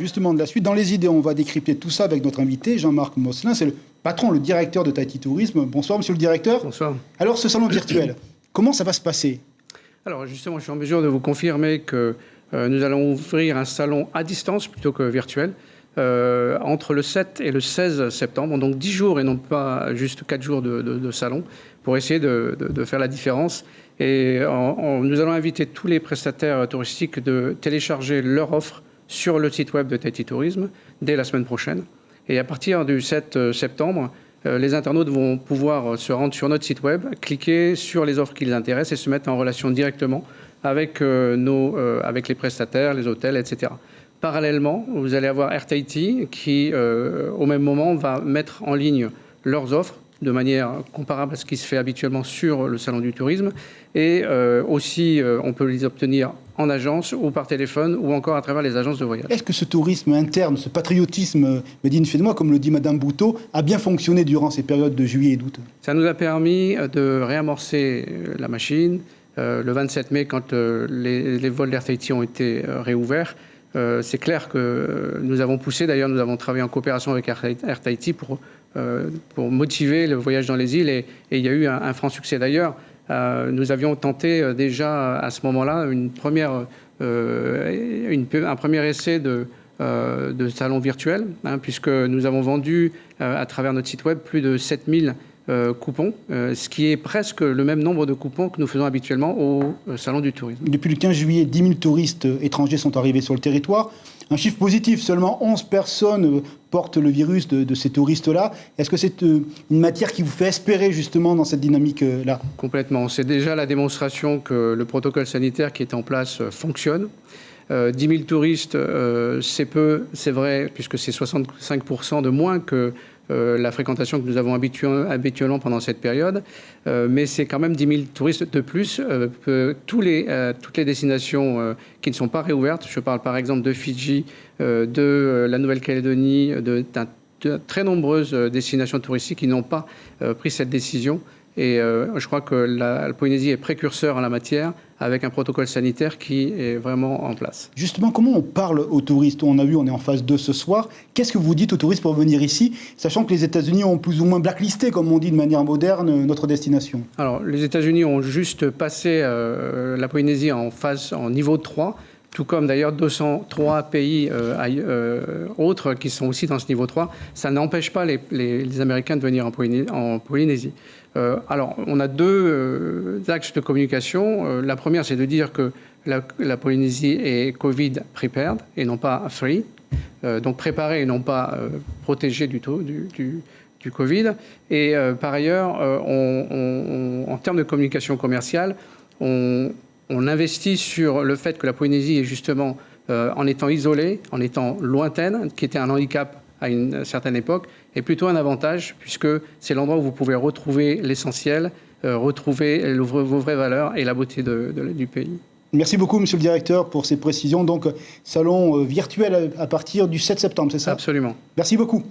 Justement, de la suite, dans les idées, on va décrypter tout ça avec notre invité, Jean-Marc Mosselin. C'est le patron, le directeur de Tahiti Tourisme. Bonsoir, monsieur le directeur. Bonsoir. Alors, ce salon virtuel, comment ça va se passer? Alors, justement, je suis en mesure de vous confirmer que nous allons ouvrir un salon à distance plutôt que virtuel entre le 7 et le 16 septembre, donc 10 jours et non pas juste 4 jours de salon, pour essayer de faire la différence. Et nous allons inviter tous les prestataires touristiques de télécharger leur offre sur le site web de Tahiti Tourisme dès la semaine prochaine. Et à partir du 7 septembre, les internautes vont pouvoir se rendre sur notre site web, cliquer sur les offres qui les intéressent et se mettre en relation directement avec, avec les prestataires, les hôtels, etc. Parallèlement, vous allez avoir Air Tahiti qui, au même moment, va mettre en ligne leurs offres de manière comparable à ce qui se fait habituellement sur le salon du tourisme. Et aussi, on peut les obtenir en agence ou par téléphone ou encore à travers les agences de voyage. Est-ce que ce tourisme interne, ce patriotisme médine-fénois, comme le dit Madame Bouteau, a bien fonctionné durant ces périodes de juillet et d'août? Ça nous a permis de réamorcer la machine. Le 27 mai, quand les vols d'Air Tahiti ont été réouverts, c'est clair que nous avons poussé, d'ailleurs nous avons travaillé en coopération avec Air Tahiti pour motiver le voyage dans les îles et il y a eu un franc succès. D'ailleurs, nous avions tenté déjà à ce moment-là un premier essai de salon virtuel, puisque nous avons vendu à travers notre site web plus de 7000 coupons, ce qui est presque le même nombre de coupons que nous faisons habituellement au salon du tourisme. Depuis le 15 juillet, 10 000 touristes étrangers sont arrivés sur le territoire. Un chiffre positif, seulement 11 personnes portent le virus de ces touristes-là. Est-ce que c'est une matière qui vous fait espérer justement dans cette dynamique-là? Complètement. C'est déjà la démonstration que le protocole sanitaire qui est en place fonctionne. 10 000 touristes, c'est peu, c'est vrai, puisque c'est 65% de moins que la fréquentation que nous avons habituellement pendant cette période, mais c'est quand même 10 000 touristes de plus que toutes les destinations qui ne sont pas réouvertes. Je parle par exemple de Fidji, de la Nouvelle-Calédonie, de très nombreuses destinations touristiques qui n'ont pas pris cette décision. Et je crois que la Polynésie est précurseur en la matière avec un protocole sanitaire qui est vraiment en place. Justement, comment on parle aux touristes? On a vu, on est en phase 2 ce soir. Qu'est-ce que vous dites aux touristes pour venir ici, sachant que les États-Unis ont plus ou moins blacklisté, comme on dit de manière moderne, notre destination? Alors, les États-Unis ont juste passé la Polynésie en niveau 3. Tout comme d'ailleurs 203 pays autres qui sont aussi dans ce niveau 3. Ça n'empêche pas les Américains de venir en Polynésie. Alors, on a deux axes de communication. La première, c'est de dire que la Polynésie est Covid prepared et non pas free. Donc préparée et non pas protégée du Covid. Et par ailleurs, en termes de communication commerciale, on investit sur le fait que la Polynésie est justement, en étant isolée, en étant lointaine, qui était un handicap à une certaine époque, est plutôt un avantage, puisque c'est l'endroit où vous pouvez retrouver l'essentiel, retrouver vos vraies valeurs et la beauté du pays. Merci beaucoup, monsieur le directeur, pour ces précisions. Donc, salon virtuel à partir du 7 septembre, c'est ça? Absolument. Merci beaucoup.